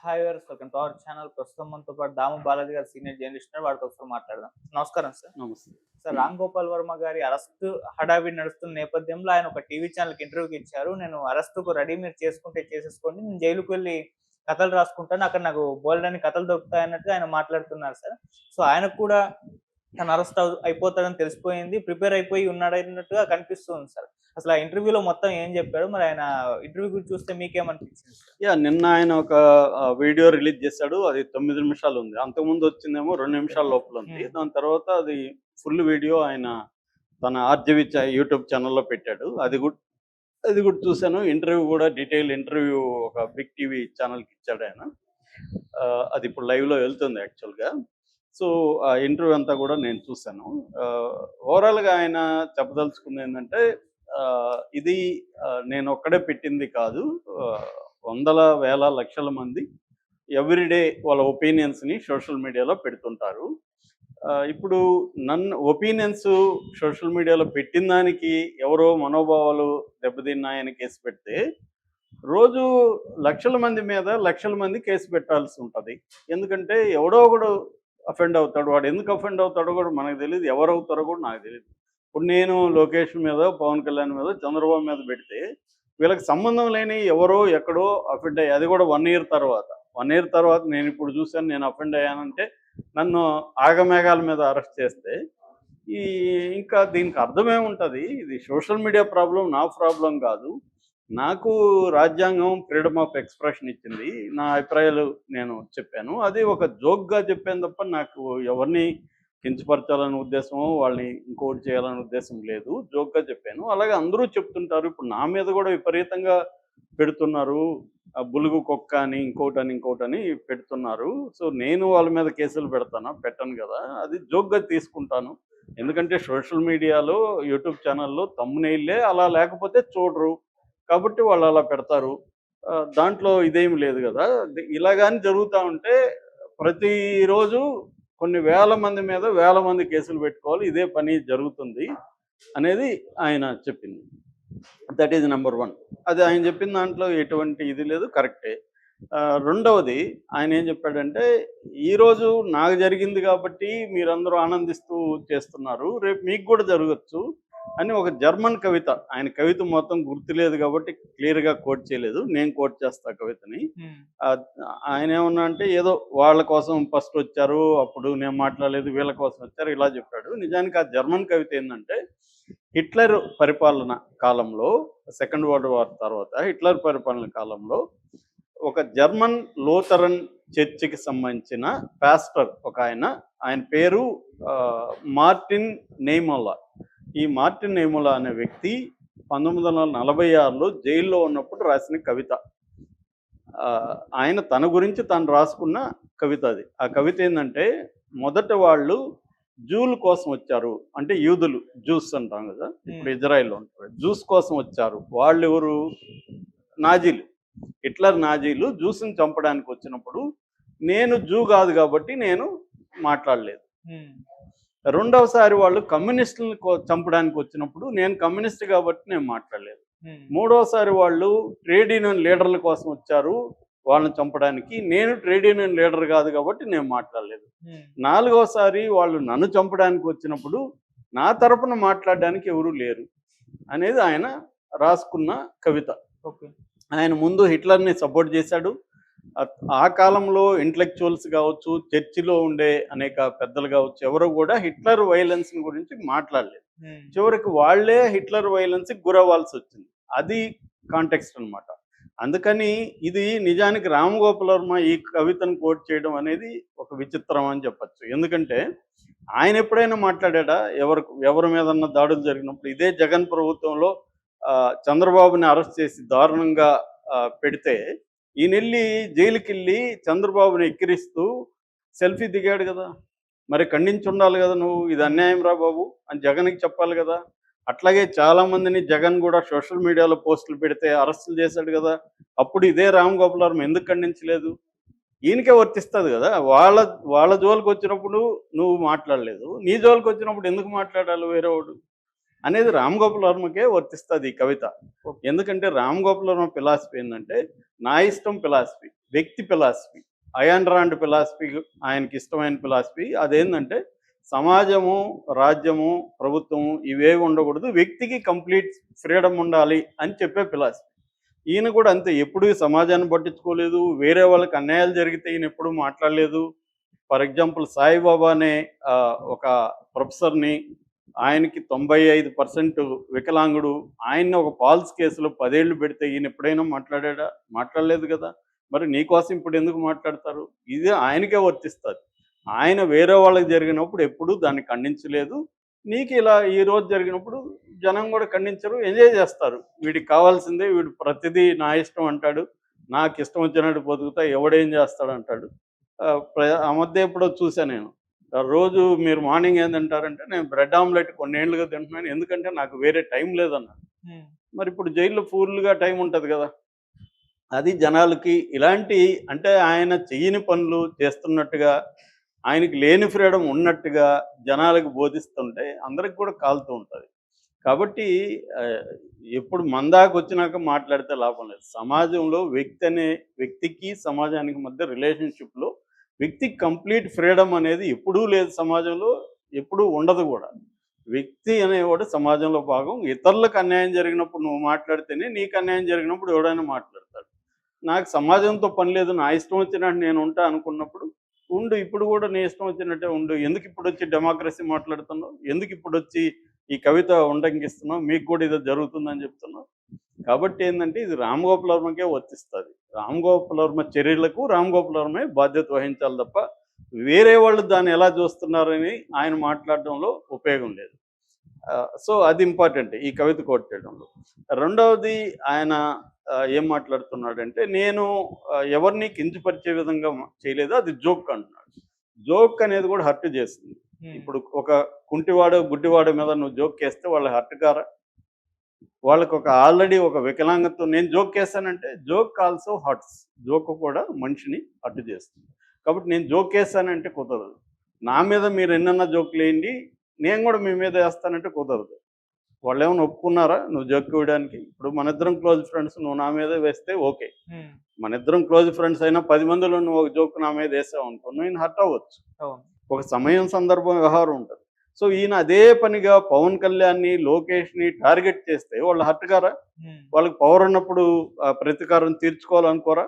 Hi viewers, welcome to our channel. ప్రస్తుతం మనతో పాటు దాము బాలాజీ గారు సీనియర్ జర్నలిస్ట్ ఉన్నారు. వాడితో ఒకసారి మాట్లాడదాం. నమస్కారం సార్. నమస్తే. సార్, రామ్ గోపాల్ వర్మ గారి అరెస్ట్ హడావిడి నడుస్తున్న నేపథ్యంలో ఆయన ఒక టీవీ ఛానల్‌కి ఇంటర్వ్యూకి ఇచ్చారు. నేను అరెస్ట్‌కు రెడీ, మీరు చేసుకుంటే చేసేసుకోండి. నేను జైలుకి వెళ్లి కథలు రాసుకుంటాను. అక్కడ నాకు బోలెడన్ని కథలు దొరుకుతాయన్నట్టుగా ఆయన మాట్లాడుతున్నారు సార్. సో ఆయనకు కూడా తను అరెస్ట్ అయిపోతాడని తెలిసిపోయింది. ప్రిపేర్ అయిపోయి ఉన్నాడన్నట్టుగా కనిపిస్తుంది సార్. అసలు ఆ ఇంటర్వ్యూలో మొత్తం ఏం చెప్పాడు? మరి ఆయన ఇంటర్వ్యూ గురించి చూస్తే మీకేమనిపించింది సార్? నిన్న ఆయన ఒక వీడియో రిలీజ్ చేశాడు. అది 9 నిమిషాలు ఉంది. అంతకుముందు వచ్చిందేమో 2 నిమిషాల లోపల ఉంది. దాని తర్వాత అది ఫుల్ వీడియో ఆయన తన ఆర్జీవి యూట్యూబ్ ఛానల్‌లో పెట్టాడు. అది కూడా చూశాను. ఇంటర్వ్యూ కూడా డీటెయిల్ ఇంటర్వ్యూ ఒక బిగ్ టీవీ ఛానల్‌కి ఇచ్చాడు ఆయన. అది ఇప్పుడు లైవ్‌లో వెళ్తుంది యాక్చువల్‌గా. సో, ఆ ఇంటర్వ్యూ అంతా కూడా నేను చూశాను. ఓవరాల్‌గా ఆయన చెప్పదలుచుకుందేంటంటే ఇది నేనొక్కడే పెట్టింది కాదు. వందల, వేల, లక్షల మంది ఎవ్రీడే వాళ్ళ ఒపీనియన్స్‌ని సోషల్ మీడియాలో పెడుతుంటారు. ఇప్పుడు నన్ను ఒపీనియన్స్ సోషల్ మీడియాలో పెట్టిన దానికి ఎవరో మనోభావాలు దెబ్బతిన్నాయని కేసు పెడితే, రోజు లక్షల మంది మీద లక్షల మంది కేసు పెట్టాల్సి ఉంటది. ఎందుకంటే ఎవడో ఒకడు అఫెండ్ అవుతాడు. వాడు ఎందుకు అఫెండ్ అవుతాడో కూడా మనకు తెలీదు. ఎవరవుతారో కూడా నాకు తెలీదు. ఇప్పుడు నేను లోకేష్ మీదో, పవన్ కళ్యాణ్ మీదో, చంద్రబాబు మీద పెడితే వీళ్ళకి సంబంధం లేని ఎవరో ఎక్కడో అఫెండ్ అయ్యి, అది కూడా 1 ఇయర్ తర్వాత. 1 ఇయర్ తర్వాత నేను ఇప్పుడు చూశాను, నేను అఫెండ్ అయ్యానంటే నన్ను ఆగమేఘాల మీద అరెస్ట్ చేస్తే ఈ ఇంకా దీనికి అర్థమేముంటది? ఇది సోషల్ మీడియా ప్రాబ్లం, నా ప్రాబ్లం కాదు. నాకు రాజ్యాంగం ఫ్రీడమ్ ఆఫ్ ఎక్స్‌ప్రెషన్ ఇచ్చింది. నా అభిప్రాయాలు నేను చెప్పాను. అది ఒక జోక్‌గా చెప్పాను తప్ప నాకు ఎవరిని కించపరచాలనే ఉద్దేశమో, వాళ్ళని ఇంకోటి చేయాలనే ఉద్దేశం లేదు. జోక్‌గా చెప్పాను. అలాగే అందరూ చెప్తుంటారు. ఇప్పుడు నా మీద కూడా విపరీతంగా పెడుతున్నారు. బులుగు కుక్క అని, ఇంకోటని పెడుతున్నారు. సో, నేను వాళ్ళ మీద కేసులు పెడతానా? పెట్టను కదా! అది జోక్‌గా తీసుకుంటాను. ఎందుకంటే సోషల్ మీడియాలో, యూట్యూబ్ ఛానల్‌లో థంబ్‌నెయిల్లే అలా లేకపోతే చూడరు. కాబట్టి వాళ్ళు అలా పెడతారు. దాంట్లో ఇదేమి లేదు కదా! ఇలా గాని జరుగుతా ఉంటే ప్రతిరోజు కొన్ని వేల మంది మీద వేల మంది కేసులు పెట్టుకోవాలి. ఇదే పని జరుగుతుంది అనేది ఆయన చెప్పింది. That is number 1. అది ఆయన చెప్పిన దాంట్లో ఎటువంటి ఇది లేదు, కరెక్టే. రెండవది ఆయన ఏం చెప్పాడంటే, ఈరోజు నాకు జరిగింది కాబట్టి మీరందరూ ఆనందిస్తూ చేస్తున్నారు. రేపు మీకు కూడా జరగొచ్చు అని ఒక జర్మన్ కవిత. ఆయన కవిత మొత్తం గుర్తులేదు కాబట్టి క్లియర్‌గా కోట్ చేయలేదు. నేను కోట్ చేస్తా కవితని. ఆయన ఏమన్నా అంటే ఏదో వాళ్ళ కోసం ఫస్ట్ వచ్చారు, అప్పుడు నేను మాట్లాడలేదు, వీళ్ళ కోసం వచ్చారు ఇలా చెప్పాడు. నిజానికి ఆ జర్మన్ కవిత ఏందంటే, హిట్లర్ పరిపాలన కాలంలో, సెకండ్ వరల్డ్ వార్ తర్వాత హిట్లర్ పరిపాలన కాలంలో ఒక జర్మన్ లూథరన్ చర్చికి సంబంధించిన పాస్టర్ ఒక ఆయన పేరు మార్టిన్ నైమోలా. ఈ మార్టిన్ నైమోలా అనే వ్యక్తి 1946లో జైల్లో ఉన్నప్పుడు రాసిన కవిత. ఆయన తన గురించి తను రాసుకున్న కవిత అది. ఆ కవిత ఏంటంటే, మొదట వాళ్ళు జూల కోసం వచ్చారు. అంటే యూదులు, జూస్ అంటాం కదా, ఇప్పుడు ఇజ్రాయెల్లో ఉంటారు. జూస్ కోసం వచ్చారు. వాళ్ళు ఎవరు? నాజీలు. హిట్లర్ నాజీలు జూస్ని చంపడానికి వచ్చినప్పుడు నేను జూ కాదు కాబట్టి నేను మాట్లాడలేదు. రెండవసారి వాళ్ళు కమ్యూనిస్టులను చంపడానికి వచ్చినప్పుడు నేను కమ్యూనిస్ట్ కాబట్టి నేను మాట్లాడలేదు. మూడవసారి వాళ్ళు ట్రేడ్ యూనియన్ లీడర్ల కోసం వచ్చారు వాళ్ళని చంపడానికి, నేను ట్రేడ్ యూనియన్ లీడర్ కాదు కాబట్టి నేను మాట్లాడలేదు. నాలుగవసారి వాళ్ళు నన్ను చంపడానికి వచ్చినప్పుడు నా తరపున మాట్లాడడానికి ఎవరూ లేరు అనేది ఆయన రాసుకున్న కవిత. ఆయన ముందు హిట్లర్ని సపోర్ట్ చేశాడు. ఆ కాలంలో ఇంటలెక్చువల్స్ కావచ్చు, చర్చిలో ఉండే అనేక పెద్దలు కావచ్చు, ఎవరు కూడా హిట్లర్ వైలెన్స్ గురించి మాట్లాడలేదు. చివరికి వాళ్లే హిట్లర్ వైలెన్స్కి గురవ్వాల్సి వచ్చింది. అది కాంటెక్స్ట్ అనమాట. అందుకని ఇది నిజానికి రామ్ గోపాల్ వర్మ ఈ కవితను కోట్ చేయడం అనేది ఒక విచిత్రం అని చెప్పచ్చు. ఎందుకంటే ఆయన ఎప్పుడైనా మాట్లాడా ఎవరి మీదన్నా దాడులు జరిగినప్పుడు? ఇదే జగన్ ప్రభుత్వంలో చంద్రబాబుని అరెస్ట్ చేసి దారుణంగా పెడితే ఈయనెళ్ళి జైలుకెళ్ళి చంద్రబాబుని ఎక్కిరిస్తూ సెల్ఫీ దిగాడు కదా. మరి ఖండించి ఉండాలి కదా, నువ్వు ఇది అన్యాయం రా బాబు అని జగన్కి చెప్పాలి కదా. అట్లాగే చాలామందిని జగన్ కూడా సోషల్ మీడియాలో పోస్టులు పెడితే అరెస్టులు చేశాడు కదా. అప్పుడు ఇదే రామ్ గోపాల్ వర్మ ఎందుకు ఖండించలేదు? ఈయనకే వర్తిస్తుంది కదా. వాళ్ళ జోలికి వచ్చినప్పుడు నువ్వు మాట్లాడలేదు, నీ జోలికి వచ్చినప్పుడు ఎందుకు మాట్లాడాలి వేరేవాడు అనేది రామ్ గోపాల్ వర్మకే వర్తిస్తుంది ఈ కవిత. ఎందుకంటే రామ్ గోపాల్ వర్మ ఫిలాసఫీ ఏంటంటే, నా ఇష్టం ఫిలాసఫీ. వ్యక్తి ఫిలాసఫీ, అయాన్ రాండ్ ఫిలాసఫీ, ఆయనకి ఇష్టమైన ఫిలాసఫీ అదేంటంటే సమాజము, రాజ్యము, ప్రభుత్వము ఇవేవి ఉండకూడదు, వ్యక్తికి కంప్లీట్ ఫ్రీడమ్ ఉండాలి అని చెప్పే ఫిలాసఫీ. ఈయన కూడా అంతే, ఎప్పుడు సమాజాన్ని పట్టించుకోలేదు, వేరే వాళ్ళకి అన్యాయాలు జరిగితే ఈయన ఎప్పుడు మాట్లాడలేదు. ఫర్ ఎగ్జాంపుల్ సాయిబాబా అనే ఒక ప్రొఫెసర్ని, ఆయనకి 95% వికలాంగుడు, ఆయన్ని ఒక ఫాల్స్ కేసులో 10 ఏళ్ళు పెడితే ఈయన ఎప్పుడైనా మాట్లాడా? మాట్లాడలేదు కదా. మరి నీకోసం ఇప్పుడు ఎందుకు మాట్లాడతారు? ఇది ఆయనకే వర్తిస్తుంది. ఆయన వేరే వాళ్ళకి జరిగినప్పుడు ఎప్పుడూ దాన్ని ఖండించలేదు. నీకు ఇలా ఈరోజు జరిగినప్పుడు జనం కూడా ఖండించరు, ఎంజాయ్ చేస్తారు. వీడికి కావాల్సిందే, వీడు ప్రతిదీ నా ఇష్టం అంటాడు, నాకు ఇష్టం వచ్చినట్టు బతుకుతా, ఎవడేం చేస్తాడు అంటాడు. ఆ మధ్య ఎప్పుడో చూసా నేను, రోజు మీరు మార్నింగ్ ఏం తింటారంటే నేను బ్రెడ్ ఆమ్లెట్ కొన్నేళ్లుగా తింటున్నాను, ఎందుకంటే నాకు వేరే టైం లేదన్నాడు. మరి ఇప్పుడు జైల్లో ఫుల్గా టైం ఉంటుంది కదా. అది జనాలకి ఇలాంటి, అంటే ఆయన చెయ్యని పనులు చేస్తున్నట్టుగా, ఆయనకి లేని ఫ్రీడమ్ ఉన్నట్టుగా జనాలకు బోధిస్తుంటే అందరికి కూడా కాలుతూ ఉంటుంది. కాబట్టి ఎప్పుడు మందాకు వచ్చినాక మాట్లాడితే లాభం లేదు. సమాజంలో వ్యక్తికి సమాజానికి మధ్య రిలేషన్షిప్లో వ్యక్తికి కంప్లీట్ ఫ్రీడమ్ అనేది ఎప్పుడూ లేదు సమాజంలో, ఎప్పుడూ ఉండదు కూడా. వ్యక్తి అనేవాడు సమాజంలో భాగం. ఇతరులకు అన్యాయం జరిగినప్పుడు నువ్వు మాట్లాడితేనే, నీకు అన్యాయం జరిగినప్పుడు ఎవడైనా మాట్లాడతాడు. నాకు సమాజంతో పని లేదు, నా ఇష్టం వచ్చినట్టు నేను ఉంటా అనుకున్నప్పుడు ఉండు. ఇప్పుడు కూడా నీ ఇష్టం వచ్చినట్టే ఉండు. ఎందుకు ఇప్పుడు వచ్చి డెమోక్రసీ మాట్లాడుతున్నావు? ఎందుకు ఇప్పుడు వచ్చి ఈ కవిత ఉల్లంఘిస్తున్నావు? మీకు కూడా ఇది జరుగుతుందని చెప్తున్నావు. కాబట్టి ఏంటంటే ఇది రామ్ గోపాల్ వర్మకే వర్తిస్తుంది. రామ్ గోపాల్ వర్మ చర్యలకు రామ్ గోపాల్ వర్మే బాధ్యత వహించాలి తప్ప వేరే వాళ్ళు దాన్ని ఎలా చూస్తున్నారని ఆయన మాట్లాడడంలో ఉపయోగం లేదు. సో అది ఇంపార్టెంట్ ఈ కవిత కోట్ చేయడంలో. రెండవది ఆయన ఏం మాట్లాడుతున్నాడంటే, నేను ఎవరిని కించపరిచే విధంగా చేయలేదు, అది జోక్ అంటున్నాడు. జోక్ అనేది కూడా హర్ట్ చేస్తుంది. ఇప్పుడు ఒక కుంటివాడు గుడ్డివాడు మీద నువ్వు జోక్ వేస్తే వాళ్ళు హర్ట్ కారా? వాళ్ళకు ఒక ఆల్రెడీ ఒక వికలాంగతో నేను జోక్ వేసానంటే జోక్ ఆల్సో హర్ట్స్. జోక్ కూడా మనిషిని హర్ట్ చేస్తుంది. కాబట్టి నేను జోక్ వేసానంటే కుదరదు. నా మీద మీరు ఎన్నన్నా జోకులు వేయండి, నేను కూడా మీ మీద వేస్తానంటే కుదరదు. వాళ్ళు ఏమైనా ఒప్పుకున్నారా నువ్వు జోక్ వేయడానికి? ఇప్పుడు మన ఇద్దరం క్లోజ్ ఫ్రెండ్స్, నువ్వు నా మీద వేస్తే ఓకే. మన ఇద్దరం క్లోజ్ ఫ్రెండ్స్ అయినా 10 మందిలో నువ్వు ఒక జోక్ నా మీద వేసావు అనుకో, నేను హర్ట్ అవ్వచ్చు. ఒక సమయం, సందర్భం, వ్యవహారం ఉంటుంది. సో ఈయన అదే పనిగా పవన్ కళ్యాణ్ని, లోకేష్ని టార్గెట్ చేస్తే వాళ్ళు హర్ట్ కారా? వాళ్ళకి పవర్ ఉన్నప్పుడు ప్రతీకారం తీర్చుకోవాలనుకోరా?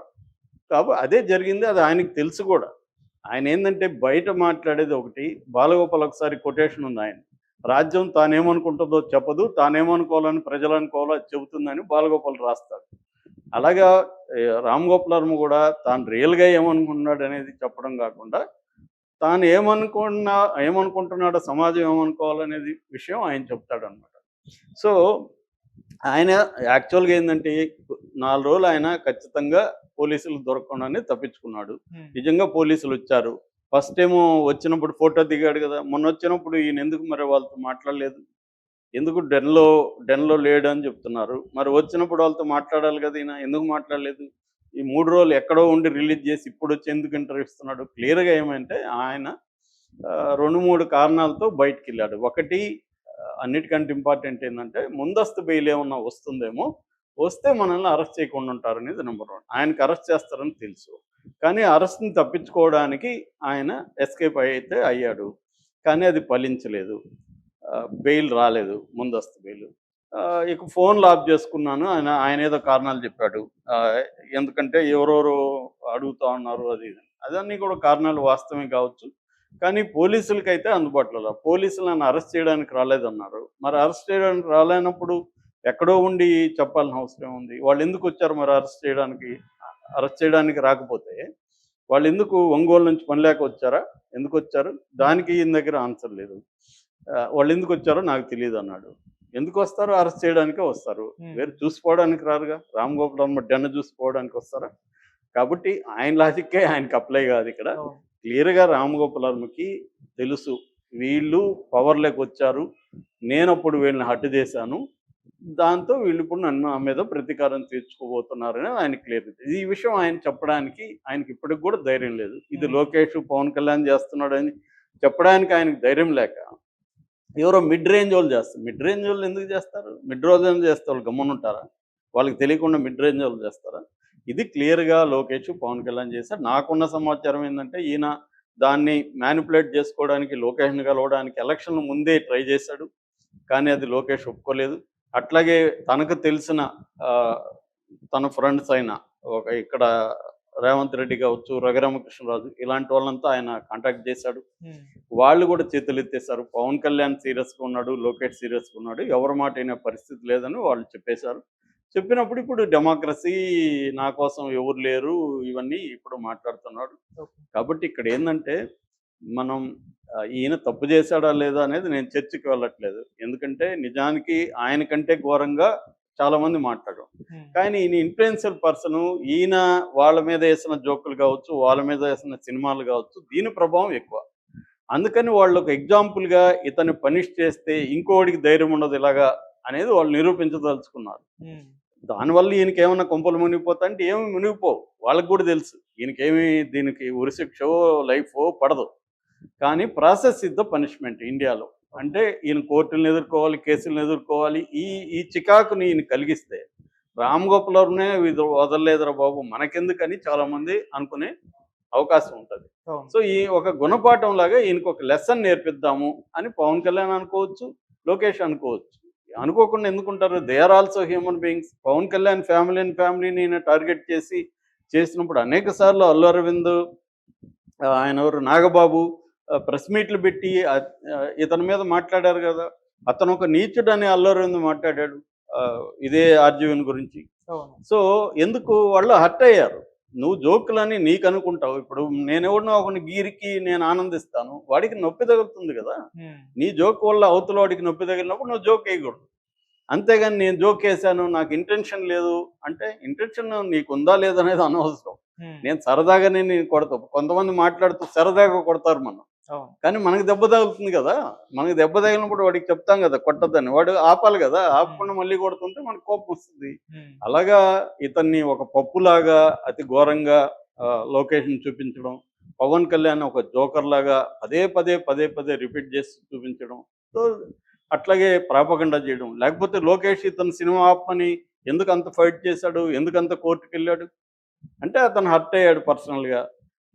కాబట్టి అదే జరిగింది. అది ఆయనకి తెలుసు కూడా. ఆయన ఏంటంటే బయట మాట్లాడేది ఒకటి. బాలగోపాల్ ఒకసారి కొటేషన్ ఉంది ఆయన, రాజ్యం తానేమనుకుంటుందో చెప్పదు, తానేమనుకోవాలని ప్రజలు అనుకోవాలో అది చెబుతుందని బాలగోపాల్ రాస్తాడు. అలాగా రామ్ గోపాల్ వర్మ కూడా తాను రియల్గా ఏమనుకుంటున్నాడు అనేది చెప్పడం కాకుండా, తాను ఏమనుకుంటున్నాడో సమాజం ఏమనుకోవాలనేది విషయం ఆయన చెప్తాడు అనమాట. సో ఆయన యాక్చువల్గా ఏంటంటే 4 రోజులు ఆయన ఖచ్చితంగా పోలీసులు దొరకకుండానే తప్పించుకున్నాడు. నిజంగా పోలీసులు వచ్చారు. ఫస్ట్ ఏమో వచ్చినప్పుడు ఫోటో దిగాడు కదా. మొన్న వచ్చినప్పుడు ఈయన ఎందుకు మరి వాళ్ళతో మాట్లాడలేదు? ఎందుకు డెన్లో లేడు అని చెప్తున్నారు. మరి వచ్చినప్పుడు వాళ్ళతో మాట్లాడాలి కదా ఈయన, ఎందుకు మాట్లాడలేదు? ఈ 3 రోజులు ఎక్కడో ఉండి రిలీజ్ చేసి ఇప్పుడు వచ్చి ఎందుకు ఇంటర్వ్యూ ఇస్తున్నాడు? క్లియర్గా ఏమంటే ఆయన 2-3 కారణాలతో బయటికి వెళ్ళాడు. ఒకటి, అన్నిటికంటే ఇంపార్టెంట్ ఏంటంటే ముందస్తు బెయిల్ ఏమన్నా వస్తుందేమో, వస్తే మనల్ని అరెస్ట్ చేయకుండా ఉంటారనేది నెంబర్ 1. ఆయనకు అరెస్ట్ చేస్తారని తెలుసు, కానీ అరెస్ట్ని తప్పించుకోవడానికి ఆయన ఎస్కేప్ అయితే అయ్యాడు. కానీ అది ఫలించలేదు, బెయిల్ రాలేదు, ముందస్తు బెయిల్. ఇక ఫోన్లు ఆఫ్ చేసుకున్నాను ఆయన ఏదో కారణాలు చెప్పాడు. ఎందుకంటే ఎవరెవరు అడుగుతా ఉన్నారు అది ఇది. అదన్నీ కూడా కారణాలు వాస్తవమే కావచ్చు, కానీ పోలీసులకైతే అందుబాటులో పోలీసులు నన్ను అరెస్ట్ చేయడానికి రాలేదన్నారు. మరి అరెస్ట్ చేయడానికి రాలేనప్పుడు ఎక్కడో ఉండి చెప్పాల్సిన అవసరం ఉంది. వాళ్ళు ఎందుకు వచ్చారు మరి అరెస్ట్ చేయడానికి? అరెస్ట్ చేయడానికి రాకపోతే వాళ్ళు ఎందుకు ఒంగోలు నుంచి పని లేక వచ్చారా? ఎందుకు వచ్చారు? దానికి ఈయన దగ్గర ఆన్సర్ లేదు. వాళ్ళు ఎందుకు వచ్చారో నాకు తెలియదు అన్నాడు. ఎందుకు వస్తారు? అరెస్ట్ చేయడానికే వస్తారు, వేరు చూసిపోవడానికి రారుగా. రామ్ గోపాల్ వర్మ డెన్న చూసిపోవడానికి వస్తారా? కాబట్టి ఆయన లాజిక్కే ఆయనకి అప్లై కాదు ఇక్కడ. క్లియర్గా రామ్ గోపాల్ వర్మకి తెలుసు, వీళ్ళు పవర్లోకి వచ్చారు, నేనప్పుడు వీళ్ళని హట్ చేశాను, దాంతో వీళ్ళు ఇప్పుడు నా మీద ప్రతీకారం తీర్చుకోబోతున్నారని ఆయన క్లియర్. ఈ విషయం ఆయన చెప్పడానికి ఆయనకి ఇప్పటికి కూడా ధైర్యం లేదు. ఇది లోకేష్, పవన్ కళ్యాణ్ చేస్తున్నాడని చెప్పడానికి ఆయనకు ధైర్యం లేక ఎవరో మిడ్ రేంజ్ వాళ్ళు చేస్తారు. మిడ్ రేంజ్ వాళ్ళు ఎందుకు చేస్తారు? మిడ్ రేంజ్ చేస్తే వాళ్ళు గమ్మునుంటారా? వాళ్ళకి తెలియకుండా మిడ్ రేంజ్ వాళ్ళు చేస్తారా? ఇది క్లియర్గా లోకేష్ పవన్ కళ్యాణ్ చేశారు. నాకున్న సమాచారం ఏంటంటే ఈయన దాన్ని మ్యానిపులేట్ చేసుకోవడానికి లోకేష్ని కలవడానికి ఎలక్షన్ ముందే ట్రై చేశాడు. కానీ అది లోకేష్ ఒప్పుకోలేదు. అట్లాగే తనకు తెలిసిన తన ఫ్రెండ్స్ అయిన ఇక్కడ రేవంత్ రెడ్డి కావచ్చు, రఘురామకృష్ణరాజు ఇలాంటి వాళ్ళంతా ఆయన కాంటాక్ట్ చేశాడు. వాళ్ళు కూడా చేతులెత్తేశారు. పవన్ కళ్యాణ్ సీరియస్గా ఉన్నాడు, లోకేష్ సీరియస్గా ఉన్నాడు, ఎవరి మాట అయినా పరిస్థితి లేదని వాళ్ళు చెప్పేశారు. చెప్పినప్పుడు ఇప్పుడు డెమోక్రసీ, నా కోసం ఎవరు లేరు, ఇవన్నీ ఇప్పుడు మాట్లాడుతున్నాడు. కాబట్టి ఇక్కడ ఏంటంటే మనం ఈయన తప్పు చేశాడా లేదా అనేది నేను చర్చకి వెళ్ళట్లేదు. ఎందుకంటే నిజానికి ఆయన కంటే ఘోరంగా చాలామంది మాట్లాడారు. కానీ ఈయన ఇన్ఫ్లుయెన్షియల్ పర్సను, ఈయన వాళ్ళ మీద వేసిన జోకులు కావచ్చు, వాళ్ళ మీద వేసిన సినిమాలు కావచ్చు, దీని ప్రభావం ఎక్కువ. అందుకని వాళ్ళు ఒక ఎగ్జాంపుల్గా ఇతన్ని పనిష్ చేస్తే ఇంకోడికి ధైర్యం ఉండదు ఇలాగా అనేది వాళ్ళు నిరూపించదలుచుకున్నారు. దానివల్ల ఈయనకి ఏమన్నా కొంపలు మునిగిపోతా అంటే ఏమి మునిగిపోవు, వాళ్ళకి కూడా తెలుసు ఈయనకేమి దీనికి ఉరిశిక్షో లైఫో పడదు. కానీ ప్రాసెస్ ఇస్ ద పనిష్మెంట్ ఇండియాలో. అంటే ఈయన కోర్టులను ఎదుర్కోవాలి, కేసులను ఎదుర్కోవాలి. ఈ చికాకుని ఈయన కలిగిస్తే రామ్ గోపాల్ వర్మనే వదలలేదురా బాబు మనకెందుకని చాలామంది అనుకునే అవకాశం ఉంటుంది. సో ఈ ఒక గుణపాఠం లాగా ఈయనకు ఒక లెసన్ నేర్పిద్దాము అని పవన్ కళ్యాణ్ అనుకోవచ్చు, లోకేష్ అనుకోవచ్చు. అనుకోకుండా ఎందుకుంటారు? They are also human beings. Pawan Kalyan ఫ్యామిలీని ఈయన టార్గెట్ చేసినప్పుడు అనేక సార్లు అల్లు అరవింద్, ఆయన ఎవరు నాగబాబు ప్రెస్ మీట్లు పెట్టి ఇతని మీద మాట్లాడారు కదా. అతను ఒక నీచుడని అల్లు అరవింద్ మాట్లాడాడు ఇదే ఆర్జీవన్ గురించి. సో ఎందుకు వాళ్ళు హర్ట్ అయ్యారు. నువ్వు జోకులని నీకు అనుకుంటావు. ఇప్పుడు నేనెవడినో ఒకని గీరికి నేను ఆనందిస్తాను, వాడికి నొప్పి తగులుతుంది కదా. నీ జోక్ వల్ల అవతల వాడికి నొప్పి తగిలినప్పుడు నువ్వు జోక్ వేయకూడదు. అంతేగాని నేను జోక్ వేసాను, నాకు ఇంటెన్షన్ లేదు అంటే ఇంటెన్షన్ నీకు ఉందా లేదనేది అనవసరం. నేను సరదాగానే నేను కొడతాను. కొంతమంది మాట్లాడుతూ సరదాగా కొడతారు మనం, కానీ మనకు దెబ్బ తగులుతుంది కదా. మనకు దెబ్బ తగిలినప్పుడు వాడికి చెప్తాం కదా కొట్టద్దని, వాడు ఆపాలి కదా. ఆపకుండా మళ్ళీ కొడుతుంటే మనకు కోపం వస్తుంది. అలాగా ఇతన్ని ఒక పప్పులాగా అతి ఘోరంగా లోకేష్ని చూపించడం, పవన్ కళ్యాణ్ ఒక జోకర్ లాగా పదే రిపీట్ చేసి చూపించడం, సో అట్లాగే ప్రాపగండా చేయడం. లేకపోతే లోకేష్ ఇతను సినిమా ఆపని ఎందుకు అంత ఫైట్ చేశాడు, ఎందుకంత కోర్టుకు వెళ్ళాడు అంటే అతను హర్ట్ అయ్యాడు పర్సనల్గా.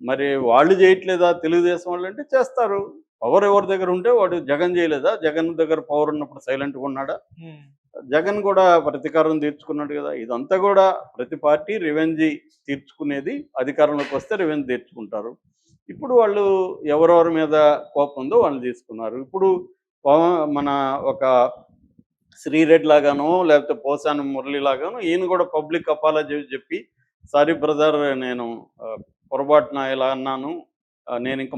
మరి వాళ్ళు చేయట్లేదా తెలుగుదేశం వాళ్ళు అంటే చేస్తారు. పవర్ ఎవరి దగ్గర ఉంటే వాడు జగన్ చేయలేదా? జగన్ దగ్గర పవర్ ఉన్నప్పుడు సైలెంట్గా ఉన్నాడా? జగన్ కూడా ప్రతీకారం తీర్చుకున్నాడు కదా. ఇదంతా కూడా ప్రతి పార్టీ రివెంజ్ తీర్చుకునేది, అధికారంలోకి వస్తే రివెంజ్ తీర్చుకుంటారు. ఇప్పుడు వాళ్ళు ఎవరెవరి మీద కోపం ఉందో వాళ్ళు తీసుకున్నారు. ఇప్పుడు మన ఒక శ్రీరెడ్డి లాగానో లేకపోతే పోసాని మురళి లాగానో ఈయన కూడా పబ్లిక్ అపాలజీ చెప్పి, సారీ బ్రదర్ నేను పొరపాటున ఇలా అన్నాను, నేను ఇంకా